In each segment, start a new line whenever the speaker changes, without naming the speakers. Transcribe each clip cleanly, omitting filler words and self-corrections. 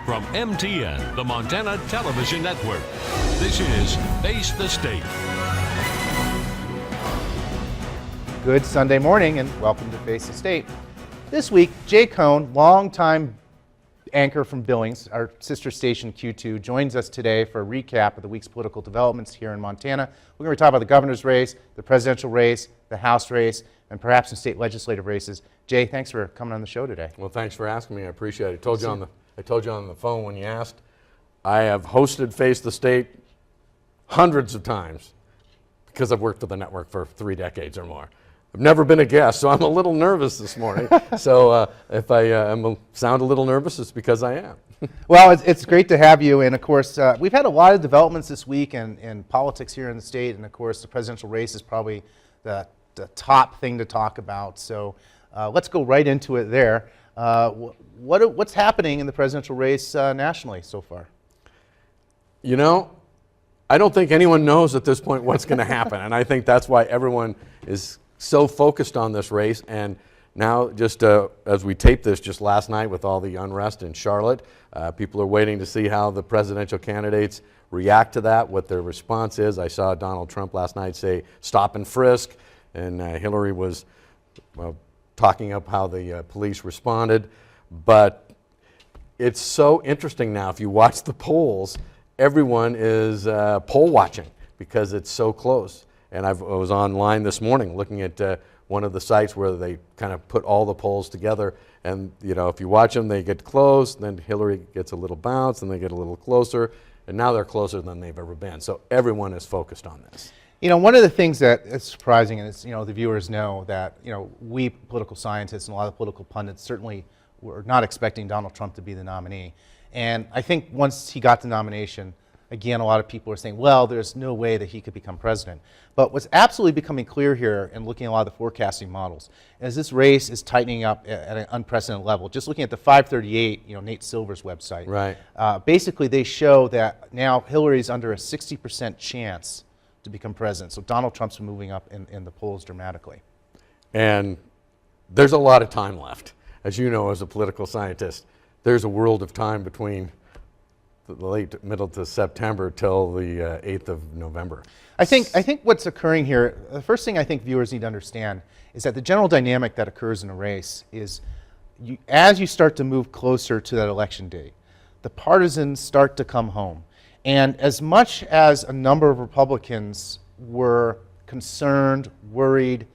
From MTN, the Montana Television Network, this is Face the State.
Good Sunday morning and welcome to Face the State. This week, Jay Kohn, longtime anchor from Billings, our sister station Q2, joins us today for a recap of the week's political developments here in Montana. We're going to talk about the governor's race, the presidential race, the House race, and perhaps some state legislative races. Jay, thanks for coming on the show today.
Well, thanks for asking me. I appreciate it. I told you on the phone when you asked. I have hosted Face the State hundreds of times because I've worked for the network for 3 decades or more. I've never been a guest, so I'm a little nervous this morning. So if I sound a little nervous, it's because I am.
Well, it's great to have you, and of course, we've had a lot of developments this week in politics here in the state, and of course, the presidential race is probably the top thing to talk about. So let's go right into it there. What's happening in the presidential race nationally so far?
You know, I don't think anyone knows at this point what's going to happen, and I think that's why everyone is so focused on this race. And now, just as we tape this, just last night with all the unrest in Charlotte, people are waiting to see how the presidential candidates react to that, what their response is. I saw Donald Trump last night say, "Stop and frisk," and Hillary was talking up how the police responded. But it's so interesting now. If you watch the polls, everyone is poll watching because it's so close. And I was online this morning looking at one of the sites where they kind of put all the polls together. And, you know, if you watch them, they get close, then Hillary gets a little bounce, and they get a little closer. And now they're closer than they've ever been. So everyone is focused on this.
You know, one of the things that is surprising, and it's, you know, the viewers know that, you know, we political scientists and a lot of political pundits certainly were not expecting Donald Trump to be the nominee. And I think once he got the nomination, again, a lot of people are saying, well, there's no way that he could become president. But what's absolutely becoming clear here and looking at a lot of the forecasting models is this race is tightening up at an unprecedented level. Just looking at the 538, you know, Nate Silver's website.
Right.
Basically, they show that now Hillary's under a 60% chance to become president. So Donald Trump's moving up in the polls dramatically.
And there's a lot of time left. As you know, as a political scientist, there's a world of time between the late middle to September till the 8th of November.
I think what's occurring here, the first thing I think viewers need to understand is that the general dynamic that occurs in a race is as you start to move closer to that election date, the partisans start to come home. And as much as a number of Republicans were concerned, worried,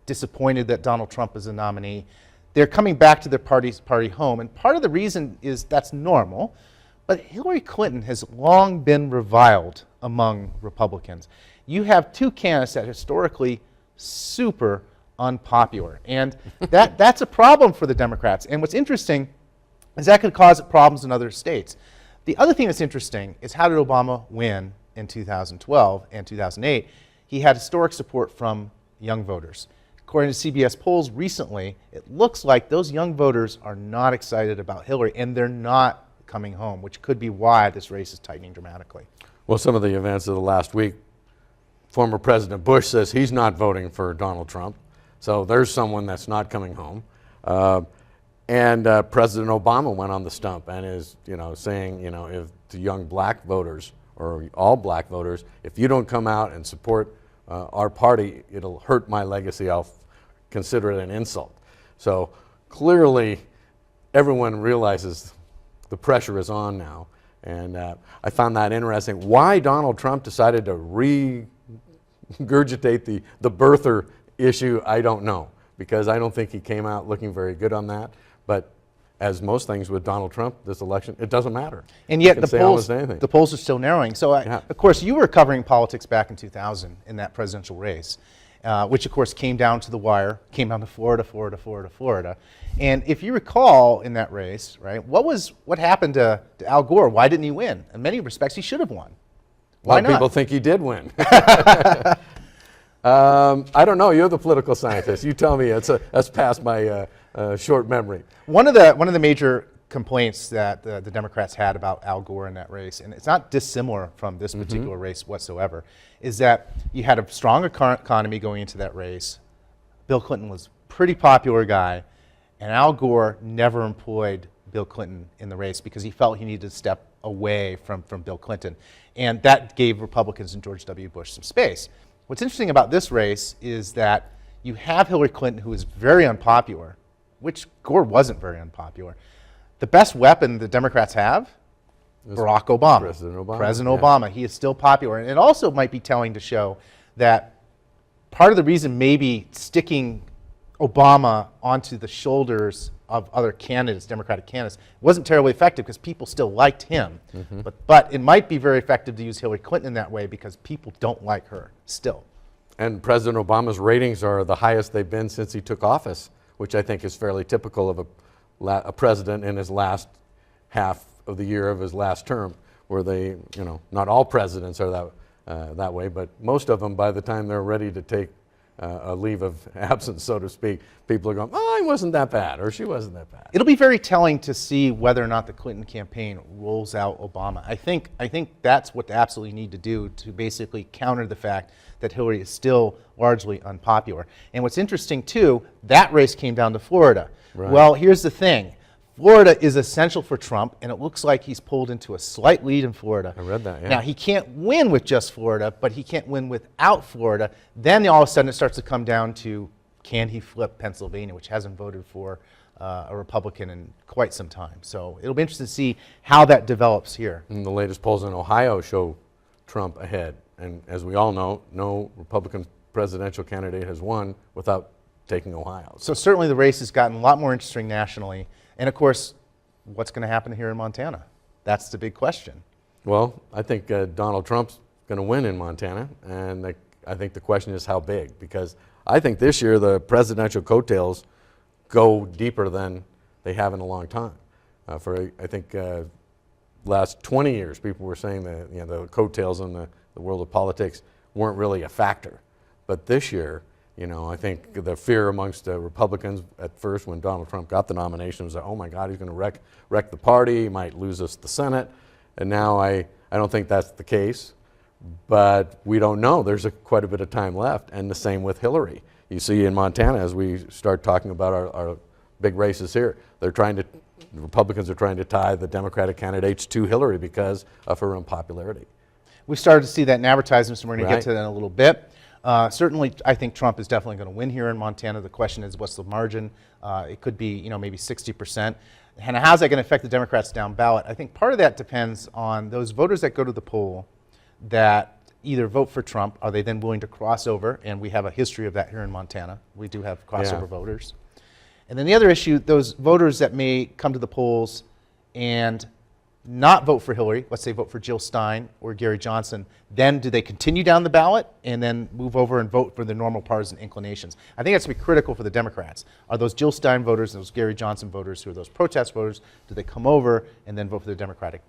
disappointed that Donald Trump is a nominee, they're coming back to their party home. And part of the reason is that's normal. But Hillary Clinton has long been reviled among Republicans. You have two candidates that are historically super unpopular. And that's a problem for the Democrats. And what's interesting is that could cause problems in other states. The other thing that's interesting is how did Obama win in 2012 and 2008? He had historic support from young voters. According to CBS polls recently, it looks like those young voters are not excited about Hillary, and they're not coming home, which could be why this race is tightening dramatically. Well,
some of the events of the last week, former President Bush says he's not voting for Donald Trump. So there's someone that's not coming home. And President Obama went on the stump and is, you know, saying, you know, if the young black voters or all black voters, if you don't come out and support our party, it'll hurt my legacy. I'll consider it an insult. So clearly everyone realizes the pressure is on now, and I found that interesting. Why Donald Trump decided to regurgitate the birther issue, I don't know, because I don't think he came out looking very good on that. But as most things with Donald Trump, this election, it doesn't matter.
And yet the polls are still narrowing. So, of course, you were covering politics back in 2000 in that presidential race, which, of course, came down to the wire, came down to Florida. And if you recall in that race, right, what happened to Al Gore? Why didn't he win? In many respects, he should have won. Why not?
People think he did win. I don't know. You're the political scientist. You tell me. That's past my short memory.
One of the major complaints that the Democrats had about Al Gore in that race, and it's not dissimilar from this particular race whatsoever, is that you had a strong economy going into that race. Bill Clinton was a pretty popular guy, and Al Gore never employed Bill Clinton in the race because he felt he needed to step away from Bill Clinton. And that gave Republicans and George W. Bush some space. What's interesting about this race is that you have Hillary Clinton, who is very unpopular, which Gore wasn't very unpopular. The best weapon the Democrats have, Barack Obama. President Obama. He is still popular. And it also might be telling to show that part of the reason maybe sticking Obama onto the shoulders of other candidates, Democratic candidates, wasn't terribly effective because people still liked him. But it might be very effective to use Hillary Clinton in that way because people don't like her still.
And President Obama's ratings are the highest they've been since he took office, which I think is fairly typical of a president in his last half of the year of his last term, where they, not all presidents are that way, but most of them, by the time they're ready to take a leave of absence, so to speak, people are going, oh, he wasn't that bad, or she wasn't that bad.
It'll be very telling to see whether or not the Clinton campaign rolls out Obama. I think that's what they absolutely need to do to basically counter the fact that Hillary is still largely unpopular. And what's interesting too, that race came down to Florida.
Right.
Well, here's the thing. Florida is essential for Trump, and it looks like he's pulled into a slight lead in Florida.
I read that, yeah.
Now, he can't win with just Florida, but he can't win without Florida. Then all of a sudden it starts to come down to, can he flip Pennsylvania, which hasn't voted for a Republican in quite some time. So it'll be interesting to see how that develops here.
And the latest polls in Ohio show Trump ahead. And as we all know, no Republican presidential candidate has won without taking Ohio.
So certainly the race has gotten a lot more interesting nationally. And of course, what's going to happen here in Montana? That's the big question.
Well, I think Donald Trump's going to win in Montana, and I think the question is how big, because I think this year the presidential coattails go deeper than they have in a long time. I think last 20 years, people were saying that the coattails in the world of politics weren't really a factor. But this year, I think the fear amongst Republicans at first when Donald Trump got the nomination was that, oh my God, he's going to wreck the party, he might lose us the Senate. And now I don't think that's the case, but we don't know. There's quite a bit of time left, and the same with Hillary. You see in Montana, as we start talking about our big races here, the Republicans are trying to tie the Democratic candidates to Hillary because of her unpopularity.
We started to see that in advertisements, and we're going to get to that in a little bit. Certainly, I think Trump is definitely going to win here in Montana. The question is, what's the margin? It could be, maybe 60%. And how's that going to affect the Democrats down ballot? I think part of that depends on those voters that go to the poll that either vote for Trump. Are they then willing to cross over? And we have a history of that here in Montana. We do have crossover voters. And then the other issue, those voters that may come to the polls and not vote for Hillary, let's say vote for Jill Stein or Gary Johnson, then do they continue down the ballot and then move over and vote for their normal partisan inclinations? I think that's going to be critical for the Democrats. Are those Jill Stein voters, those Gary Johnson voters, who are those protest voters, do they come over and then vote for the Democratic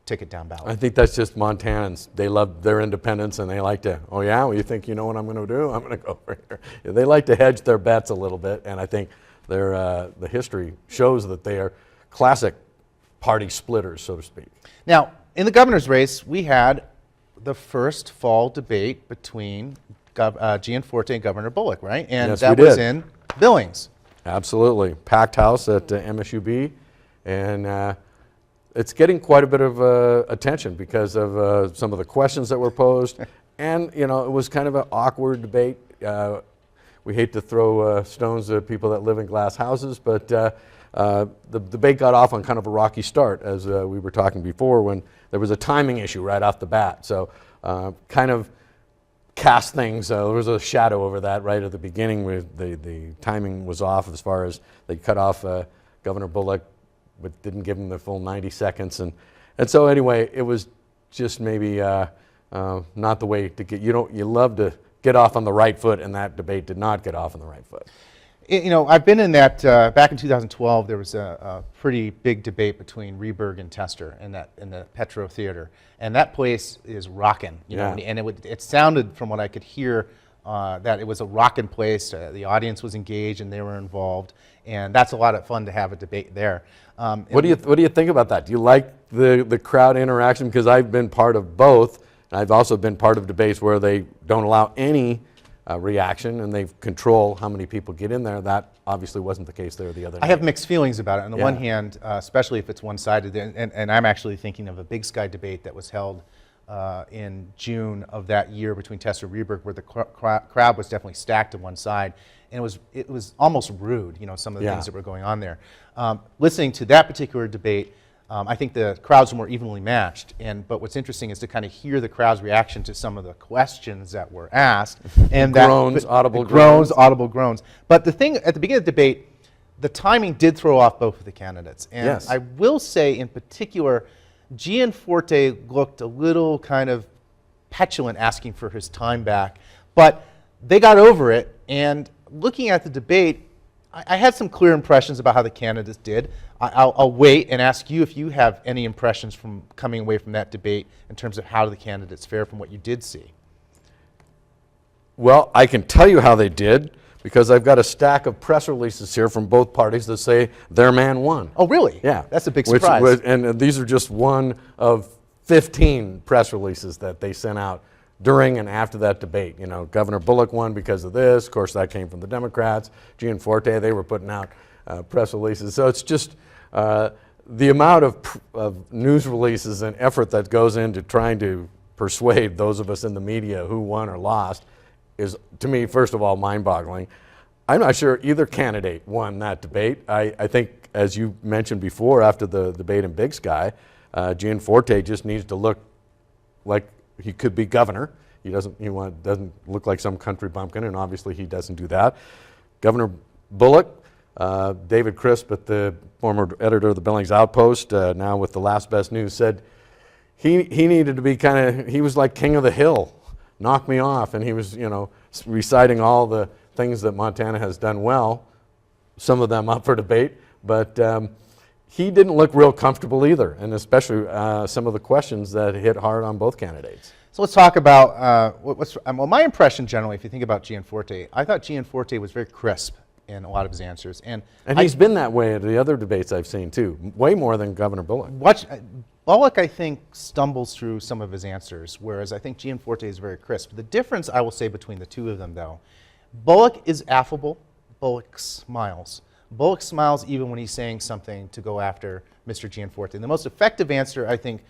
ticket down ballot?
I think that's just Montanans. They love their independence and they like to, oh yeah, well, you think you know what I'm going to do? I'm going to go over here. They like to hedge their bets a little bit, and I think the history shows that they are classic party splitters, so to speak.
Now, in the governor's race, we had the first fall debate between Gianforte and Governor Bullock, right? And
yes,
that
we
was
did.
in Billings.
Absolutely. Packed house at MSUB, and it's getting quite a bit of attention because of some of the questions that were posed, and it was kind of an awkward debate. We hate to throw stones at people that live in glass houses, but the debate got off on kind of a rocky start, as we were talking before, when there was a timing issue right off the bat. So kind of cast things, there was a shadow over that right at the beginning where the timing was off as far as they cut off Governor Bullock, but didn't give him the full 90 seconds. And so anyway, it was just maybe not the way to get, you love to get off on the right foot, and that debate did not get off on the right foot.
I've been in that, back in 2012, there was a pretty big debate between Rehberg and Tester in the Petro Theater. And that place is rocking,
Yeah.
And it sounded, from what I could hear, that it was a rocking place. The audience was engaged and they were involved. And that's a lot of fun to have a debate there.
What do you think about that? Do you like the crowd interaction? Because I've been part of both. And I've also been part of debates where they don't allow any reaction, and they control how many people get in there. That obviously wasn't the case there the other day.
I have mixed feelings about it. On the
Yeah.
one hand, especially if it's one-sided, and I'm actually thinking of a Big Sky debate that was held in June of that year between Tester and Rehberg, where the crowd was definitely stacked to one side, and it was almost rude, some of the
Yeah.
things that were going on there. Listening to that particular debate, I think the crowds were more evenly matched, but what's interesting is to kind of hear the crowd's reaction to some of the questions that were asked. And
Groans, audible groans.
audible groans. But the thing, at the beginning of the debate, the timing did throw off both of the candidates. And
Yes.
I will say, in particular, Gianforte looked a little kind of petulant asking for his time back, but they got over it, and looking at the debate, I had some clear impressions about how the candidates did. I'll wait and ask you if you have any impressions from coming away from that debate in terms of how the candidates fare from what you did see.
Well, I can tell you how they did because I've got a stack of press releases here from both parties that say their man won.
Oh, really?
Yeah.
That's a big surprise.
And these are just one of 15 press releases that they sent out during and after that debate. Governor Bullock won because of this. Of course, that came from the Democrats. Gianforte, they were putting out press releases. So it's just the amount of news releases and effort that goes into trying to persuade those of us in the media who won or lost is, to me, first of all, mind-boggling. I'm not sure either candidate won that debate. I think, as you mentioned before, after the debate in Big Sky, Gianforte just needs to look like he could be governor. He doesn't look like some country bumpkin, and obviously he doesn't do that. Governor Bullock, David Crisp, the former editor of the Billings Outpost, now with the Last Best News, said he needed to be he was like king of the hill, knock me off, and he was reciting all the things that Montana has done well, some of them up for debate, but he didn't look real comfortable either, and especially some of the questions that hit hard on both candidates.
So let's talk about well, my impression generally, if you think about Gianforte, I thought Gianforte was very crisp in a lot of his answers. And
he's been that way at the other debates I've seen too, way more than Governor Bullock.
Bullock, I think, stumbles through some of his answers, whereas I think Gianforte is very crisp. The difference, I will say, between the two of them, though, Bullock is affable, Bullock smiles. Bullock smiles even when he's saying something to go after Mr. Gianforte. And the most effective answer, I think,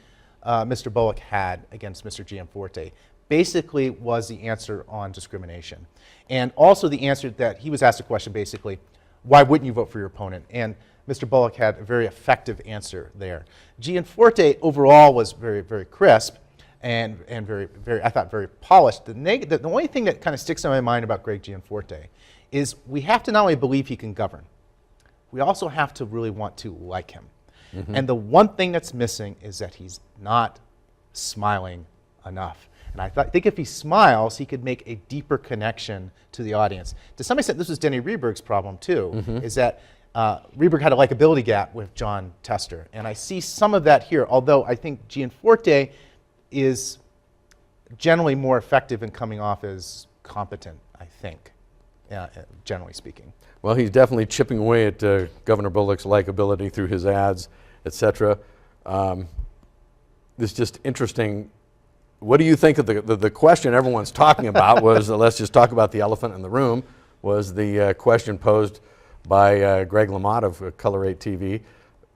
Mr. Bullock had against Mr. Gianforte basically was the answer on discrimination. And also the answer that he was asked a question basically, why wouldn't you vote for your opponent? And Mr. Bullock had a very effective answer there. Gianforte overall was very, very crisp and very, very, I thought, very polished. The only thing that kind of sticks in my mind about Greg Gianforte is we have to not only believe he can govern, we also have to really want to like him. Mm-hmm. And the one thing that's missing is that he's not smiling enough. And I think if he smiles, he could make a deeper connection to the audience. To some extent, this was Denny Rehberg's problem too, is that Rehberg had a likability gap with John Tester. And I see some of that here, although I think Gianforte is generally more effective in coming off as competent, I think, generally speaking.
Well, he's definitely chipping away at Governor Bullock's likability through his ads, etc. It's just interesting. What do you think of the question everyone's talking about was, let's just talk about the elephant in the room, was the question posed by Greg LaMotte of Color 8 TV,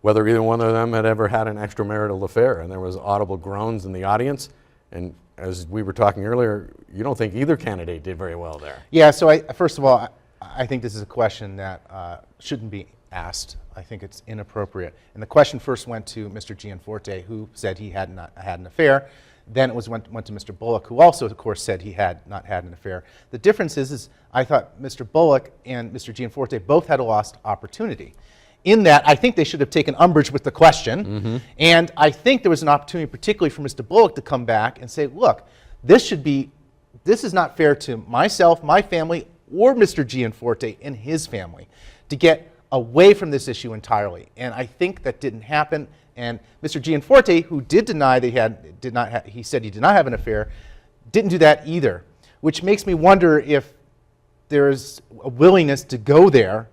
whether either one of them had ever had an extramarital affair. And there was audible groans in the audience. And as we were talking earlier, you don't think either candidate did very well there.
Yeah, so first of all, I think this is a question that shouldn't be asked. I think it's inappropriate. And the question first went to Mr. Gianforte, who said he had not had an affair. Then it went to Mr. Bullock, who also, of course, said he had not had an affair. The difference is I thought Mr. Bullock and Mr. Gianforte both had a lost opportunity. In that, I think they should have taken umbrage with the question. And I think there was an opportunity, particularly for Mr. Bullock, to come back and say, look, this is not fair to myself, my family, or Mr. Gianforte and his family to get away from this issue entirely. And I think that didn't happen. And Mr. Gianforte, who did deny that he said he did not have an affair, didn't do that either, which makes me wonder if there is a willingness to go there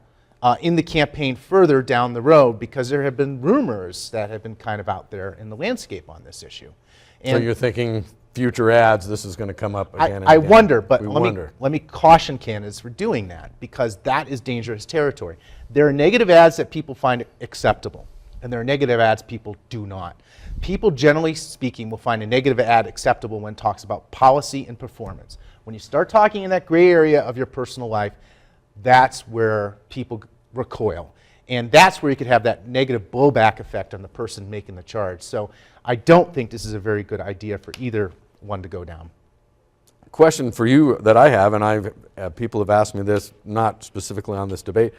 in the campaign further down the road, because there have been rumors that have been kind of out there in the landscape on this issue.
So you're thinking future ads, this is going to come up again and
I
again.
wonder, but
We
let
wonder.
me caution candidates for doing that, because that is dangerous territory. There are negative ads that people find acceptable, and there are negative ads people do not. People, generally speaking, will find a negative ad acceptable when it talks about policy and performance. When you start talking in that gray area of your personal life, that's where people recoil. And that's where you could have that negative blowback effect on the person making the charge. So I don't think this is a very good idea for either one to go down.
Question for you that I have, and people have asked me this, not specifically on this debate,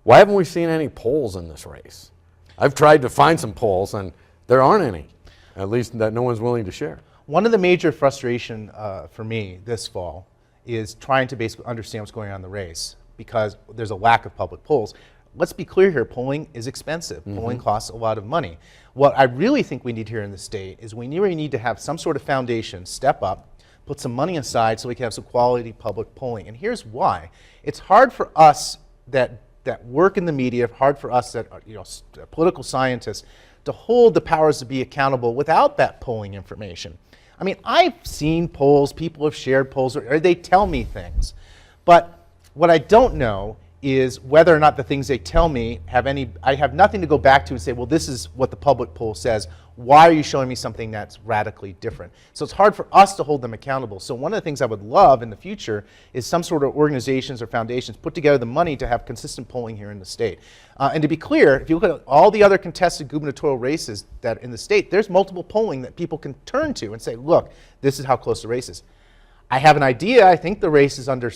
why haven't we seen any polls in this race? I've tried to find some polls, and there aren't any, at least that no one's willing to share.
One of the major frustration for me this fall is trying to basically understand what's going on in the race, because there's a lack of public polls. Let's be clear here, polling is expensive. Polling costs a lot of money. What I really think we need here in the state is we really need to have some sort of foundation step up, put some money aside so we can have some quality public polling. And here's why. It's hard for us that work in the media, hard for us that are, political scientists, to hold the powers to be accountable without that polling information. I mean, I've seen polls, people have shared polls, or they tell me things. But what I don't know is whether or not the things they tell me I have nothing to go back to and say, well, this is what the public poll says. Why are you showing me something that's radically different? So it's hard for us to hold them accountable. So one of the things I would love in the future is some sort of organizations or foundations put together the money to have consistent polling here in the state. And to be clear, if you look at all the other contested gubernatorial races that in the state, there's multiple polling that people can turn to and say, look, this is how close the race is. I have an idea. I think the race is under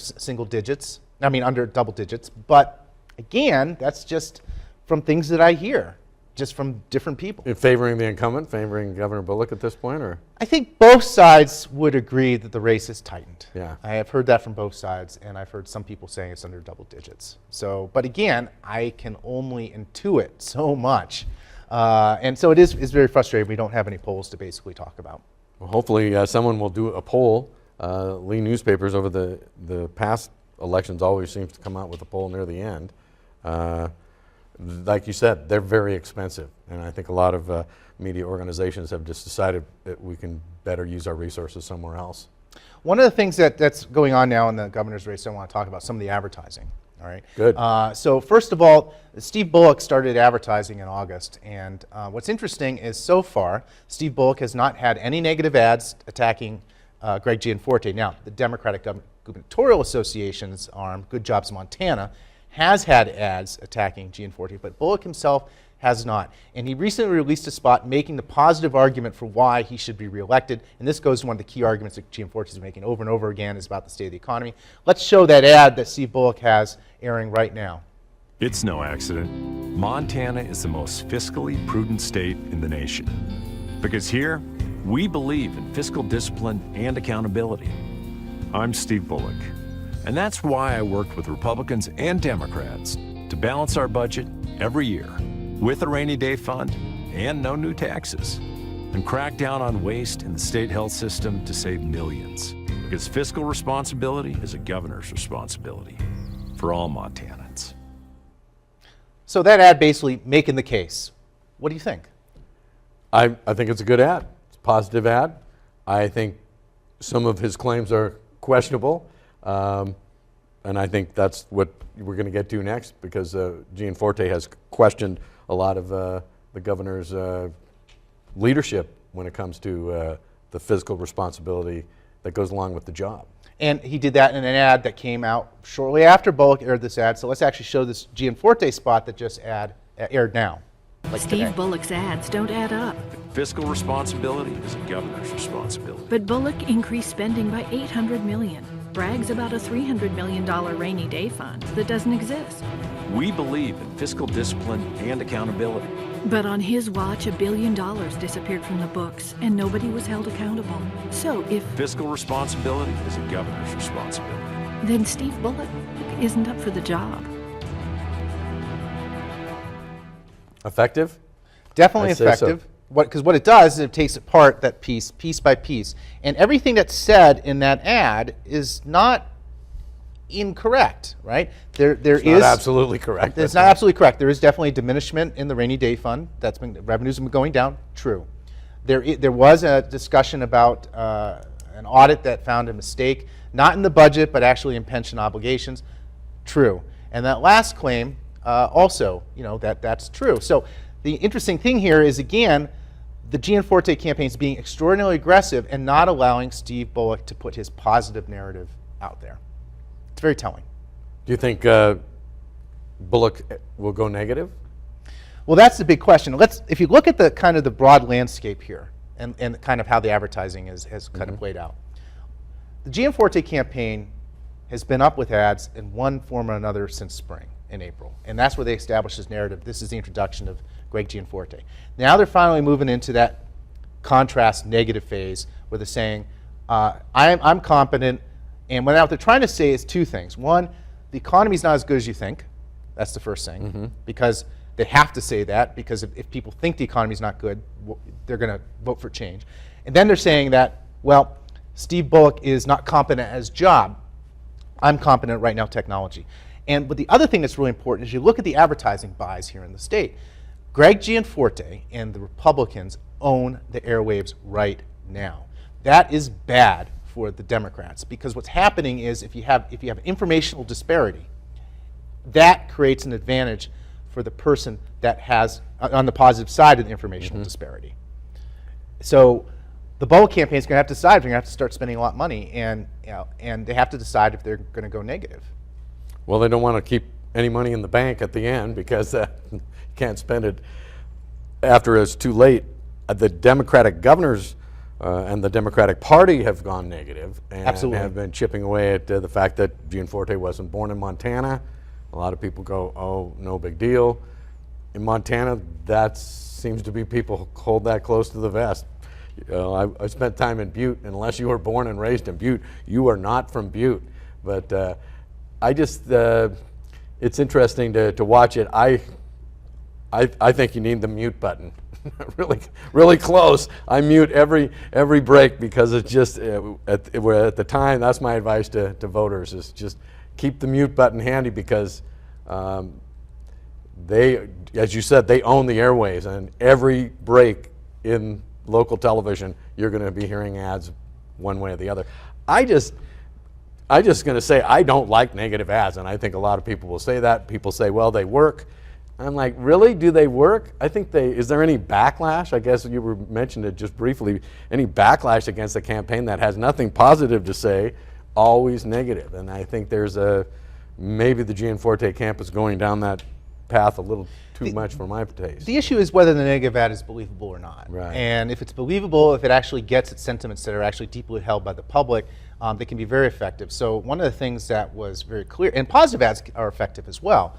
under double digits. But again, that's just from things that I hear, just from different people.
You're favoring the incumbent, favoring Governor Bullock at this point, or?
I think both sides would agree that the race is tightened.
Yeah.
I have heard that from both sides, and I've heard some people saying it's under double digits. So, but again, I can only intuit so much. And so it's very frustrating we don't have any polls to basically talk about.
Well, hopefully someone will do a poll. Lee newspapers over the past elections always seems to come out with a poll near the end. Like you said, they're very expensive, and I think a lot of media organizations have just decided that we can better use our resources somewhere else.
One of the things that's going on now in the governor's race, I want to talk about some of the advertising. All right.
Good.
So first of all, Steve Bullock started advertising in August, and what's interesting is so far, Steve Bullock has not had any negative ads attacking Greg Gianforte. Now, the Democratic Gubernatorial Association's arm, Good Jobs Montana, has had ads attacking Gianforte, but Bullock himself has not. And he recently released a spot making the positive argument for why he should be reelected. And this goes to one of the key arguments that Gianforte is making over and over again, is about the state of the economy. Let's show that ad that Steve Bullock has airing right now.
It's no accident. Montana is the most fiscally prudent state in the nation. Because here, we believe in fiscal discipline and accountability. I'm Steve Bullock, and that's why I worked with Republicans and Democrats to balance our budget every year with a rainy day fund and no new taxes, and crack down on waste in the state health system to save millions. Because fiscal responsibility is a governor's responsibility for all Montanans.
So that ad basically making the case. What do you think?
I think it's a good ad. It's a positive ad. I think some of his claims are questionable, and I think that's what we're going to get to next, because Gianforte has questioned a lot of the governor's leadership when it comes to the fiscal responsibility that goes along with the job.
And he did that in an ad that came out shortly after Bullock aired this ad. So let's actually show this Gianforte spot that just aired now. Like
Steve
today.
Bullock's ads don't add up.
Fiscal responsibility is a governor's responsibility.
But Bullock increased spending by $800 million, brags about a $300 million rainy day fund that doesn't exist.
We believe in fiscal discipline and accountability.
But on his watch, $1 billion disappeared from the books, and nobody was held accountable. So if
Fiscal responsibility is a governor's responsibility.
then Steve Bullock isn't up for the job.
Effective?
Definitely
I'd say so.
effective. Because what it does is it takes apart that piece by piece. And everything that's said in that ad is not incorrect, right? There
It's
is
not absolutely correct.
It's not absolutely correct. There is definitely a diminishment in the rainy day fund. Revenues have been going down. True. There was a discussion about an audit that found a mistake, not in the budget, but actually in pension obligations. True. And that last claim also, that's true. So the interesting thing here is, again, the Gianforte campaign is being extraordinarily aggressive and not allowing Steve Bullock to put his positive narrative out there. It's very telling.
Do you think Bullock will go negative?
Well, that's the big question. If you look at the kind of the broad landscape here and kind of how the advertising has kind of played out, the Gianforte campaign has been up with ads in one form or another since spring in April, and that's where they established this narrative. This is the introduction of Greg Gianforte. Now they're finally moving into that contrast negative phase where they're saying, I'm competent, and what they're trying to say is two things. One, the economy's not as good as you think. That's the first thing, because they have to say that, because if people think the economy's not good, they're going to vote for change. And then they're saying that, well, Steve Bullock is not competent at his job. I'm competent right now, technology. But the other thing that's really important is you look at the advertising buys here in the state. Greg Gianforte and the Republicans own the airwaves right now. That is bad for the Democrats, because what's happening is if you have informational disparity, that creates an advantage for the person that has on the positive side of the informational disparity. So the Bullock campaign is going to have to decide if they're going to have to start spending a lot of money, and they have to decide if they're going to go negative.
Well, they don't want to keep any money in the bank at the end because you can't spend it after it's too late. The Democratic governors and the Democratic Party have gone negative and
Absolutely.
have been chipping away at the fact that Gianforte wasn't born in Montana. A lot of people go, oh, no big deal. In Montana, that seems to be people hold that close to the vest. I spent time in Butte, and unless you were born and raised in Butte, you are not from Butte. But it's interesting to watch it. I think you need the mute button. really close. I mute every break because it's just at the time. That's my advice to voters: is just keep the mute button handy, because they, as you said, they own the airwaves, and every break in local television, you're going to be hearing ads one way or the other. I just going to say I don't like negative ads, and I think a lot of people will say that. People say, well, they work. I'm like, really? Do they work? I think is there any backlash? I guess you mentioned it just briefly. Any backlash against the campaign that has nothing positive to say, always negative. And I think there's maybe the Gianforte camp is going down that path a little too much for my taste.
The issue is whether the negative ad is believable or not.
Right.
And if it's believable, if it actually gets at sentiments that are actually deeply held by the public, they can be very effective. So one of the things that was very clear, and positive ads are effective as well.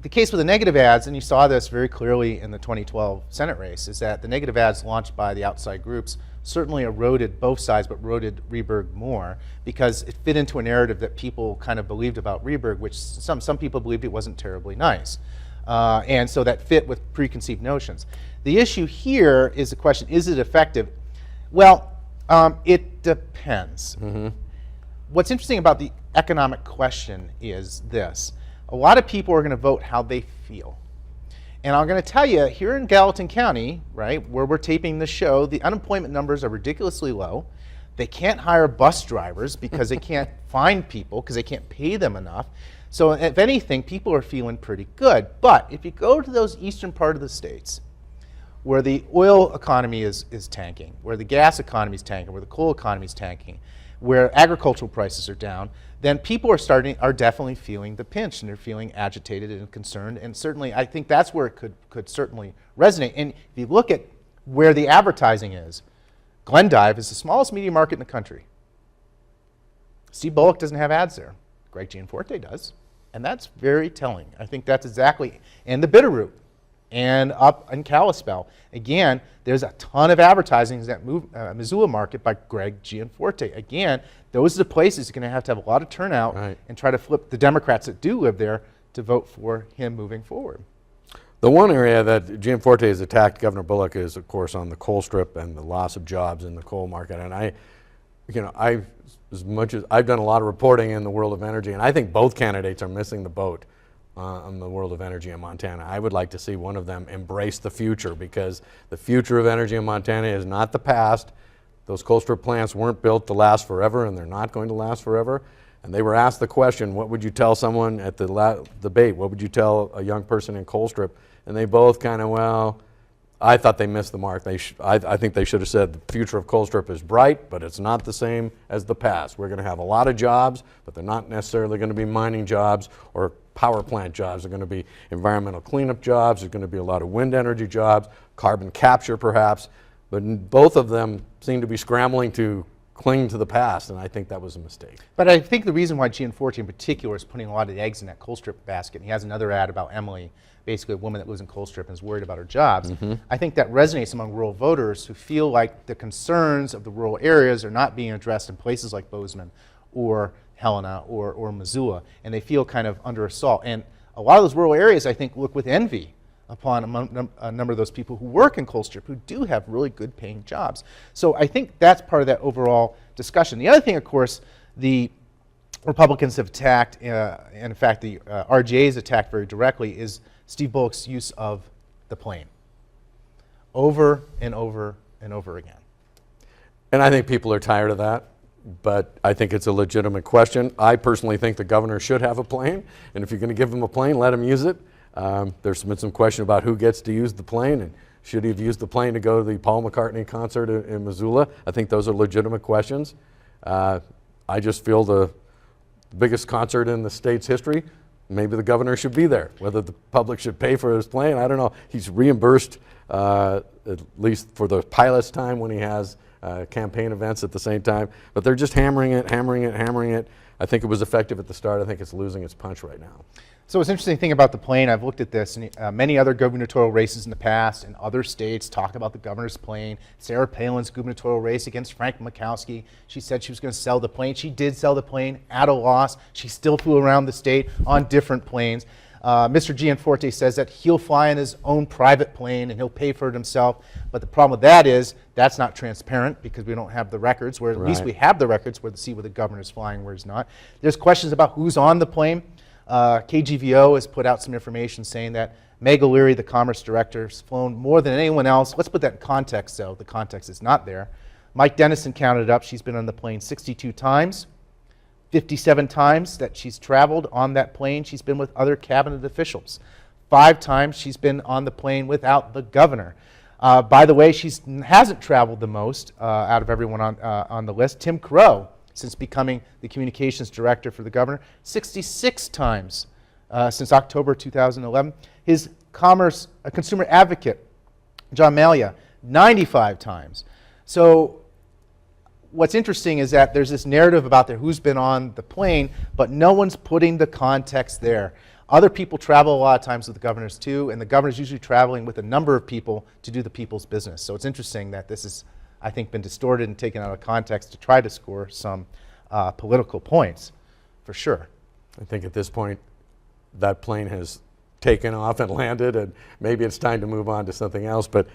The case with the negative ads, and you saw this very clearly in the 2012 Senate race, is that the negative ads launched by the outside groups certainly eroded both sides, but eroded Rehberg more, because it fit into a narrative that people kind of believed about Rehberg, which some people believed it wasn't terribly nice. And so that fit with preconceived notions. The issue here is the question, is it effective? Well, it depends. What's interesting about the economic question is this. A lot of people are going to vote how they feel. And I'm going to tell you, here in Gallatin County, right, where we're taping this show, the unemployment numbers are ridiculously low. They can't hire bus drivers because they can't find people because they can't pay them enough. So if anything, people are feeling pretty good. But if you go to those eastern part of the states, where the oil economy is tanking, where the gas economy is tanking, where the coal economy is tanking, where agricultural prices are down, then people are definitely feeling the pinch, and they're feeling agitated and concerned. And certainly, I think that's where it could certainly resonate. And if you look at where the advertising is, Glendive is the smallest media market in the country. Steve Bullock doesn't have ads there. Greg Gianforte does. And that's very telling. I think that's exactly, and the Bitterroot, and up in Kalispell. Again, there's a ton of advertising in that Missoula market by Greg Gianforte. Again, those are the places you're going to have a lot of turnout, right, and try to flip the Democrats that do live there to vote for him moving forward.
The one area that Gianforte has attacked Governor Bullock is, of course, on the coal strip and the loss of jobs in the coal market. And you know, as much as I've done a lot of reporting in the world of energy, and I think both candidates are missing the boat on the world of energy in Montana. I would like to see one of them embrace the future, because the future of energy in Montana is not the past. Those Colstrip plants weren't built to last forever, and they're not going to last forever. And they were asked the question, what would you tell someone at the debate? What would you tell a young person in Colstrip? And they both kind of, well, I thought they missed the mark. I think they should have said the future of Colstrip is bright, but it's not the same as the past. We're going to have a lot of jobs, but they're not necessarily going to be mining jobs or power plant jobs. They're going to be environmental cleanup jobs. There's going to be a lot of wind energy jobs, carbon capture perhaps. But both of them seem to be scrambling to cling to the past, and I think that was a mistake.
But I think the reason why Gianforte in particular is putting a lot of the eggs in that Colstrip basket, and he has another ad about Emily, basically a woman that lives in Colstrip and is worried about her jobs. I think that resonates among rural voters who feel like the concerns of the rural areas are not being addressed in places like Bozeman or Helena or Missoula, and they feel kind of under assault. And a lot of those rural areas, I think, look with envy upon a number of those people who work in Colstrip who do have really good paying jobs. So I think that's part of that overall discussion. The other thing, of course, the Republicans have attacked, and in fact the RJA has attacked very directly, is Steve Bullock's use of the plane over and over and over again.
And I think people are tired of that, but I think it's a legitimate question. I personally think the governor should have a plane, and if you're going to give him a plane, let him use it. There's been some question about who gets to use the plane, and should he have used the plane to go to the Paul McCartney concert in Missoula? I think those are legitimate questions. I just feel the biggest concert in the state's history, maybe the governor should be there. Whether the public should pay for his plane, I don't know. He's reimbursed, at least for the pilot's time when he has campaign events at the same time. But they're just hammering it. I think it was effective at the start. I think it's losing its punch right now.
So what's interesting thing about the plane, I've looked at this, and many other gubernatorial races in the past in other states talk about the governor's plane. Sarah Palin's gubernatorial race against Frank Murkowski, she said she was going to sell the plane. She did sell the plane at a loss. She still flew around the state on different planes. Mr. Gianforte says that he'll fly in his own private plane and he'll pay for it himself. But the problem with that is that's not transparent because we don't have the records, where at least we have the records where to see where the governor's flying, where he's not. There's questions about who's on the plane. KGVO has put out some information saying that Meg O'Leary, the Commerce Director, has flown more than anyone else. Let's put that in context, though. The context is not there. Mike Dennison counted up. She's been on the plane 62 times. 57 times that she's traveled on that plane, she's been with other cabinet officials. 5 times she's been on the plane without the governor. By the way, she hasn't traveled the most out of everyone on the list. Tim Crow, since becoming the communications director for the governor, 66 times since October 2011. His consumer advocate, John Malia, 95 times. So what's interesting is that there's this narrative about who's been on the plane, but no one's putting the context there. Other people travel a lot of times with the governors too, and the governor's usually traveling with a number of people to do the people's business. So it's interesting that this has, I think, been distorted and taken out of context to try to score some political points, for sure.
I think at this point, that plane has taken off and landed, and maybe it's time to move on to something else, but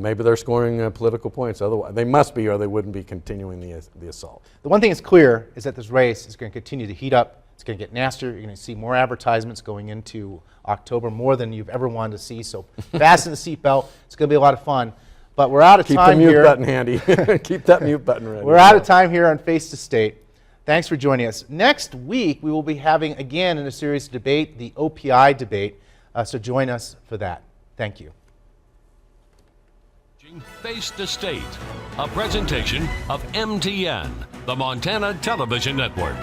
maybe they're scoring political points. Otherwise, they must be, or they wouldn't be continuing the assault.
The one thing that's clear is that this race is going to continue to heat up. It's going to get nastier. You're going to see more advertisements going into October, more than you've ever wanted to see. So fasten the seatbelt. It's going to be a lot of fun. But we're out of time here.
Keep the mute button handy. Keep that mute button ready.
We're out of time here on Face the State. Thanks for joining us. Next week, we will be having, again, in a series debate, the OPI debate. So join us for that. Thank you.
Face the State, a presentation of MTN, the Montana Television Network.